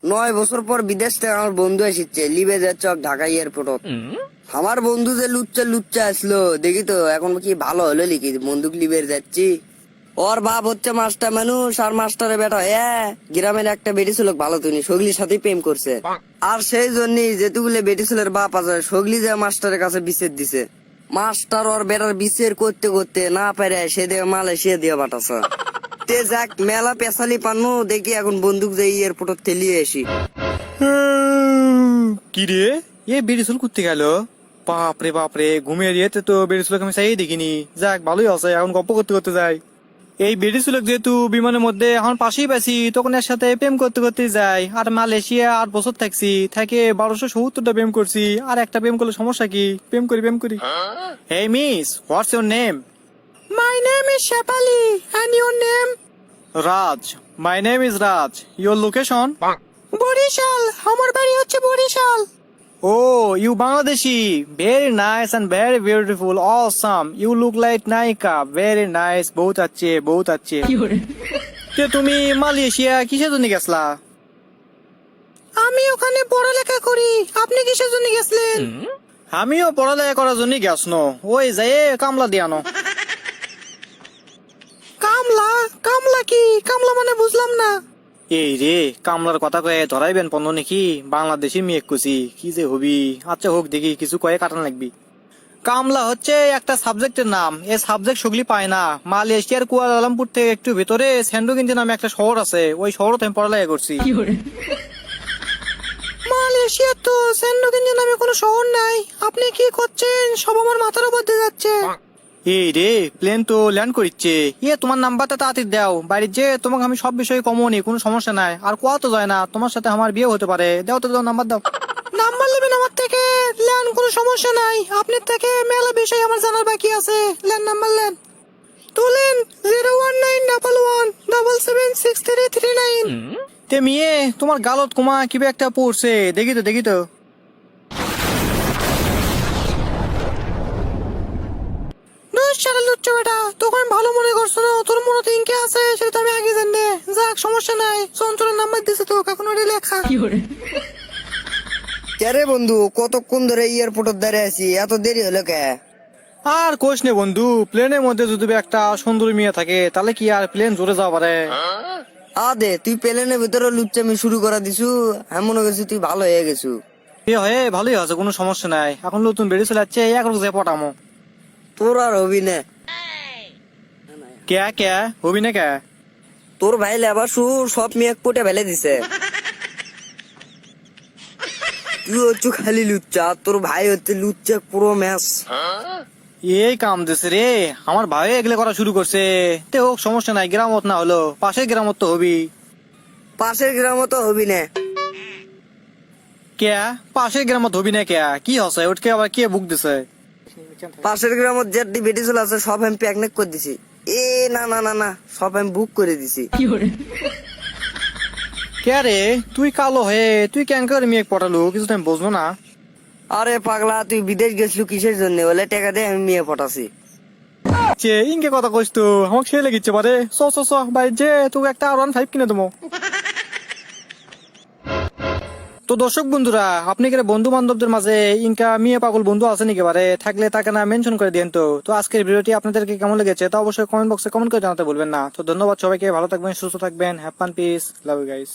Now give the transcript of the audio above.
9 বছর পর বিদেশ থেকে আমার বন্ধু এসেছে লিবে যাচ্ছে ঢাকা এয়ারপোর্ট। আমার বন্ধু যে লুচ্চা লুচ্চা আসলো দেখি তো এখন কি ভালো হলো লিখি বন্দুক লিবের যাচ্ছি। ওর বাপ হচ্ছে মাস্টার মানুষ আর মাস্টারের বেটা গ্রামের একটা বেটি ছিল ভালো তুমি সগলির সাথে প্রেম করছে। আর সেই জন্যই যেতুগুলো বেটি ছেলের বাপ আছে সগলি যে মাস্টারের কাছে বিচ্ছেদ দিছে। মাস্টার ওর বেটার বিচ্ছেদ করতে করতে না পারে সে দিয়ে মালয়েশিয়া দিয়ে পাঠাছে। তে যাক মেলা পেশালি পান্নু দেখি এখন বন্দুক যে এয়ারপোর্ট তেলিয়ে আসি। কি রে এ বেরিসুল করতে গেল? বাপরে বাপরে ঘুমিয়ে দিয়েতে তো বেরিসুলকে আমি চাই দেখিনি। যাক ভালোই আছে, এখন গপ্প করতে করতে যাই। এই বেরিসুলক যেহেতু বিমানের মধ্যে এখন পাশেই পাইছি তখন এর সাথে প্রেম করতে করতে যাই। আর মালয়েশিয়া 8 বছর থাকছি, থাকে 1270টা প্রেম করছি। আর একটা প্রেম করলে সমস্যা কি? প্রেম করি। Hey miss, what's your name? My name is Shepali, and your name? Raj. My name is Raj. Your location? Barishal, আমার বাড়ি হচ্ছে Barishal. Oh, you Bangladeshi. Very nice and very beautiful. Awesome. You look like Naika. Very nice. বহুত अच्छे. তে তুমি Malaysia কিসের জন্য গেছলা? আমি ওখানে পড়ালেখা করি। আপনি কিসের জন্য গেছিলেন? আমিও পড়ালেখা করার জন্য গেছনো। ওই যাই কামলা দিয়ানো। কামলা কি? কামলা মানে বুঝলাম না। এই রে কামলার কথা কয়ে ধরাইবেন পণ্য নাকি? বাংলাদেশি মেয়ে কুচি কি যে হবি। আচ্ছা হোক দেখি কিছু কয়ে কাটান লাগবি। কামলা হচ্ছে একটা সাবজেক্টের নাম। এই সাবজেক্ট সগলি পায় না। মালয়েশিয়ার কুয়ালালামপুর থেকে একটু ভেতরে সেন্ডোগিঞ্জি নামে একটা শহর আছে, ওই শহরতে আমি পড়ালেখা করছি। মালয়েশিয়া তো সেন্ডোগিঞ্জি নামে কোনো শহর নাই। আপনি কি করছেন? সব আমার মাথার উপর দিয়ে যাচ্ছে। এই রে প্লেন তো ল্যান্ড করিচ্ছে। তোমার নাম্বারটা তাড়াতাড়ি দাও, বাড়ির যে তোমাকে আমি সব বিষয়ে কমনি, কোনো সমস্যা নাই। আর কোয়া তো যায় না, তোমার সাথে আমার বিয়ে হতে পারে। দাও তো, দাও নাম্বার দাও। নাম্বার নেবেন আমার থেকে? ল্যান, কোনো সমস্যা নাই। আপনার থেকে মেলা বিষয় আমার জানার বাকি আছে। ল্যান নাম্বার লেন, তুলেন 01911776339। তে মিয়ে তোমার গালত কুমা কিবে একটা পড়ছে, দেখি তো। তখন ভালো মনে করছো না? তোর মনে তো ইনকে আছে, সেটা আমি আগে জানলে। যাক সমস্যা নাই, চঞ্চলের নাম্বার দিছে তো, এখন ওটা লেখা। কে বন্ধু কতক্ষণ ধরে এয়ারপোর্ট দাঁড়িয়ে আছি, এত দেরি হলো কে? আর কোশ নে বন্ধু, প্লেনের মধ্যে যদি একটা সুন্দরী মেয়ে থাকে তাহলে কি আর প্লেন জোরে যাওয়া পারে? আদে তুই প্লেনের ভিতরে লুচ্চামি শুরু করা দিছু, আমি মনে করছি তুই ভালো হয়ে গেছু। হয়ে ভালোই আছে, কোনো সমস্যা নাই। এখন নতুন বেরিয়ে চলে যাচ্ছে, এক রোজে পটামো। তোর আর হবি না। কে হবি না কে? তোর ভাই লেবার সব মেয়ে কোটে ফেলে দিছে। তুই হচ্ছু খালি লুচ্চা, তোর ভাই হচ্ছে লুচ্চা পুরো ম্যাচ। এই কাম দিছে রে, আমার ভাই এগুলো করা শুরু করছে। তে হোক সমস্যা নাই, গ্রামত না হলো পাশের গ্রামত তো হবি। পাশের গ্রামও তো হবি না। কে পাশের গ্রামত হবি না কে? কি হচ্ছে ওটকে আবার কে বুক দিছে? পাশের গ্রামত যেটি বেটি চলে আছে সব আমি প্যাকনেক করে দিছি। না সব আমি বুক করে দিছি। কে রে তুই কালো হয়ে তুই কেন করে মেয়ে পটালো কিছু টাইম বুঝবো না। আরে পাগলা তুই বিদেশ গেছিলু কিসের জন্য? বলে টাকা দিয়ে আমি মেয়ে পটাছি। ইনকে কথা কইস তো আমাকে সে লেগেছে পারে। চ ভাই যে তোকে একটা R15 কিনে দেবো। তো দর্শক বন্ধুরা, আপনি কি বন্ধু বান্ধবদের মাঝে ইনকা মেয়ে পাগল বন্ধু আছে নাকি পারে? থাকলে তাকে না মেনশন করে দিন। তো আজকের ভিডিওটি আপনাদেরকে কেমন লেগেছে তা অবশ্যই কমেন্ট বক্সে কমেন্ট করে জানাতে বলবেন না। তো ধন্যবাদ সবাইকে, ভালো থাকবেন, সুস্থ থাকবেন, have fun, peace, love you guys.